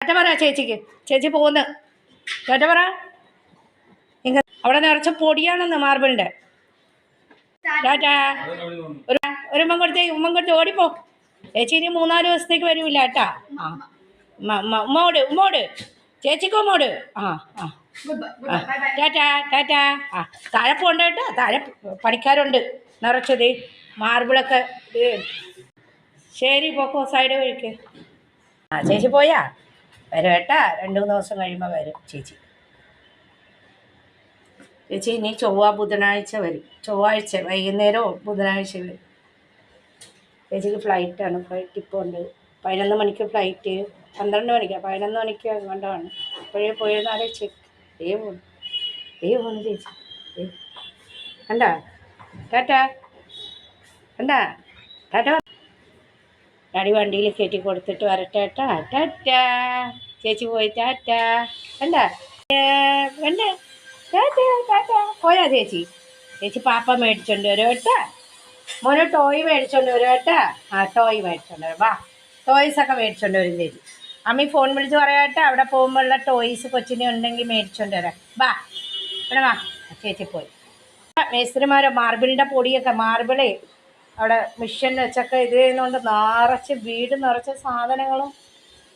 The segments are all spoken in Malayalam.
ടാറ്റ പറ ചേച്ചിക്ക്. ചേച്ചി പോകുന്നു. ടാറ്റ പറ. അവിടെ നിറച്ച പൊടിയാണെന്ന് മാർബിളിൻ്റെ. ടാറ്റ. ഒരു ഉമ്മ കൊടുത്ത് ഓടിപ്പോ. ചേച്ചി ഇനി 3-4 ദിവസത്തേക്ക് വരൂല കേട്ടാ. ഉമ്മോട് ചേച്ചിക്ക് ഉമ്മോട്. ടാറ്റ ടാറ്റ. താഴെ പോണ്ട കേട്ടോ. താഴെ പണിക്കാരുണ്ട് നിറച്ചത് മാർബിളൊക്കെ. ശരി പോക്കോ, സൈഡ് വഴിക്ക്. ചേച്ചി പോയാ വരും കേട്ടാ. 2-3 ദിവസം കഴിയുമ്പോൾ വരും ചേച്ചി. ചേച്ചി ഇനി ബുധനാഴ്ച വരും. ചൊവ്വാഴ്ച വൈകുന്നേരമോ ബുധനാഴ്ച വരും. ചേച്ചിക്ക് ഫ്ലൈറ്റാണ്. ഫ്ലൈറ്റ് ഇപ്പോൾ ഉണ്ട്. 11 മണിക്ക് ഫ്ലൈറ്റ്. 12 മണിക്കാണ്. 11 മണിക്ക് കൊണ്ടാണ്. ഇപ്പോഴേ പോയെന്നാലേ ചെക്ക്. പോന്നു ചേച്ചി. കണ്ടാ ടാറ്റ. കണ്ടാ ടാറ്റ. ഡാഡി വണ്ടിയിൽ കയറ്റി കൊടുത്തിട്ട് വരട്ടെ ട്ടാ. ടാറ്റ. ചേച്ചി പോയി. ടാറ്റ. കണ്ടാ കണ്ടേ. ടാറ്റ ടാറ്റ. പോയാ ചേച്ചി. ചേച്ചി പാപ്പ മേടിച്ചോണ്ട് വരും കേട്ടാ. മോനെ ടോയ് മേടിച്ചോണ്ട് വരും കേട്ടാ. ടോയ് മേടിച്ചോണ്ട് വരും. വാ, ടോയ്സൊക്കെ മേടിച്ചോണ്ട് വരും ചേച്ചി. അമ്മി ഫോൺ വിളിച്ച് പറയാട്ടെ. അവിടെ പോകുമ്പോഴുള്ള ടോയ്സ് കൊച്ചിനെ ഉണ്ടെങ്കിൽ മേടിച്ചോണ്ട് വരാം. വാ ഇവിടെ വാ. ചേച്ചി പോയി. മേസ്ത്രിമാരോ മാർബിളിൻ്റെ പൊടിയൊക്കെ മാർബിളേ അവിടെ മിഷൻ വെച്ചൊക്കെ ഇത് ചെയ്യുന്നതുകൊണ്ട് നിറച്ച് വീട് നിറച്ച സാധനങ്ങളും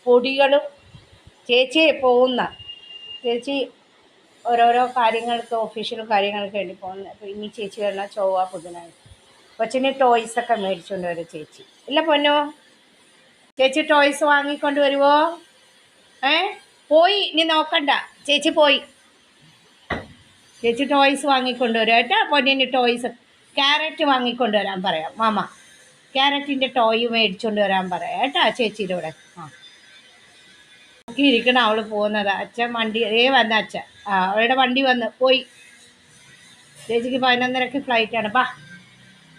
പൊടികളും. ചേച്ചി പോകുന്ന ചേച്ചി ഓരോരോ കാര്യങ്ങൾക്ക് ഒഫീഷ്യൽ കാര്യങ്ങൾക്ക് വേണ്ടി പോകുന്നത്. അപ്പോൾ ഇനി ചേച്ചി വരണം ബുധനാഴ്ച. കൊച്ചിന് ടോയ്സൊക്കെ മേടിച്ചുകൊണ്ട് വരും ചേച്ചി. ഇല്ല പൊന്നോ, ചേച്ചി ടോയ്സ് വാങ്ങിക്കൊണ്ട് വരുമോ? പോയി, ഇനി നോക്കണ്ട. ചേച്ചി പോയി. ചേച്ചി ടോയ്സ് വാങ്ങിക്കൊണ്ട് വരും കേട്ടോ. പൊന്നിന് ടോയ്സ് ക്യാരറ്റ് വാങ്ങിക്കൊണ്ട് വരാൻ പറയാം. മാമ ക്യാരറ്റിൻ്റെ ടോയ് മേടിച്ചുകൊണ്ട് വരാൻ പറയാം കേട്ടോ ചേച്ചിയുടെ കൂടെ. ഇരിക്കണം. അവൾ പോകുന്നത്. അച്ഛൻ വണ്ടി വന്ന അച്ഛൻ. അവളുടെ വണ്ടി വന്ന് പോയി. ചേച്ചിക്ക് 11:30 ഫ്ലൈറ്റാണ്. ബാ.